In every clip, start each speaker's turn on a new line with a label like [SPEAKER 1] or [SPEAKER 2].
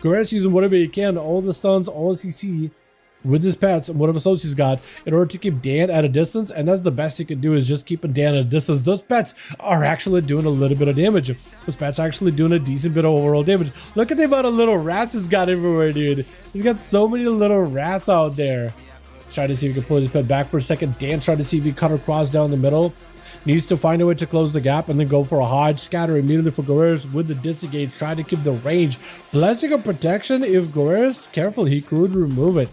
[SPEAKER 1] Goarees using whatever he can, all the stuns, all the CC with his pets and whatever souls he's got in order to keep Dan at a distance, and that's the best he can do is just keeping Dan at a distance. Those pets are actually doing a little bit of damage. Those pets are actually doing a decent bit of overall damage. Look at the amount of little rats he's got everywhere, dude. He's got so many little rats out there. Let's try to see if we can pull his pet back for a second. Dan trying to see if he cut across down the middle. Needs to find a way to close the gap and then go for a hodge. Scatter immediately for Goarees with the disengage. Try to keep the range. Blessing of protection. If Goarees careful, he could remove it.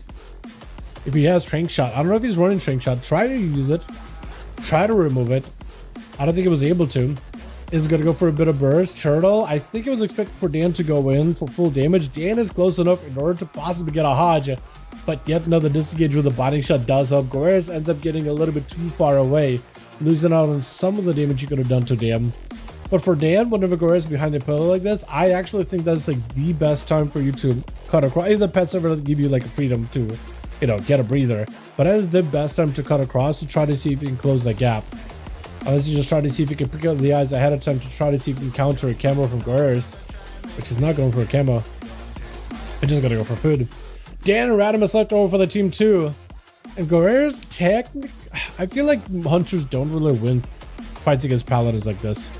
[SPEAKER 1] If he has Trank Shot, I don't know if he's running Trank Shot. Try to use it. Try to remove it. I don't think he was able to. Is going to go for a bit of burst. Turtle, I think it was expected for Dan to go in for full damage. Dan is close enough in order to possibly get a hodge. But yet another disengage with a binding shot does help. Goarees ends up getting a little bit too far away, losing out on some of the damage you could have done to Dan. But for Dan, whenever Goarees is behind the pillar like this, I actually think that's like the best time for you to cut across. If the pets ever give you like a freedom to, you know, get a breather, but that is the best time to cut across to try to see if you can close that gap. Unless you just try to see if you can pick up the eyes ahead of time to try to see if you can counter a camo from Goarees, which is not going for a camo. It's just gonna go for food. Dan and Radimus left over for the team too. And Goarees, I feel like hunters don't really win fights against paladins like this.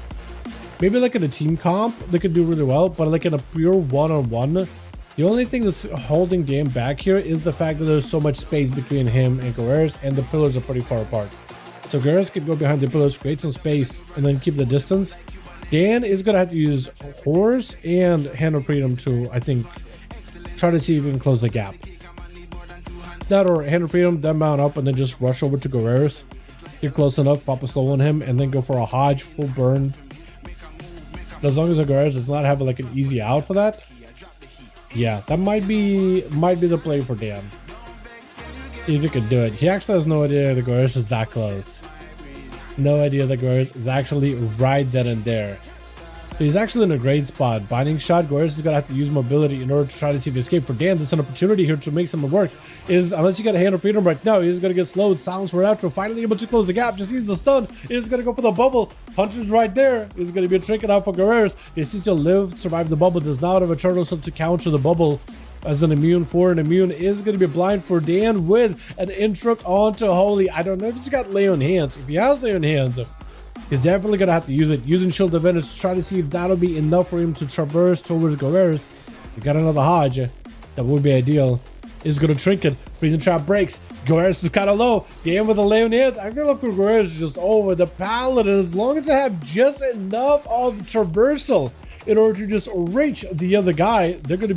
[SPEAKER 1] Maybe like in a team comp, they could do really well, but like in a pure one-on-one, the only thing that's holding Dan back here is the fact that there's so much space between him and Goarees, and the pillars are pretty far apart. So Goarees can go behind the pillars, create some space, and then keep the distance. Dan is going to have to use Horse and Hand of Freedom to, I think, try to see if he can close the gap. That or Hand of Freedom, then mount up, and then just rush over to Goarees. Get close enough, pop a slow on him, and then go for a hodge, full burn. As long as Goarees does not have like an easy out for that, yeah, that might be the play for Dan. If he could do it. He actually has no idea that Goarees is that close. No idea that Goarees is actually right then and there. So he's actually in a great spot. Binding shot, Goarees is going to have to use mobility in order to try to see if he escape. For Dan, there's an opportunity here to make something work. Unless you get a Hand of Freedom right now, he's going to get slowed. Silence for after. Finally able to close the gap. Just needs the stun. He's going to go for the bubble. Hunter's right there. He's going to be tricking out for Goarees. He needs to live, survive the bubble. Does not have a turtle shot to counter the bubble. As an immune for an immune is going to be blind for Dan with an interrupt onto Holy. I don't know if he's got Lay on Hands. If he has Lay on Hands, he's definitely going to have to use it. Using Shield of Venus to try to see if that'll be enough for him to traverse towards Goarees. We got another Hodge. That would be ideal. He's going to Trinket. Freezing Trap breaks. Goarees is kind of low. Dan with a Lay on Hands. I feel like Goarees is just over the Paladin. As long as I have just enough of traversal in order to just reach the other guy, they're going to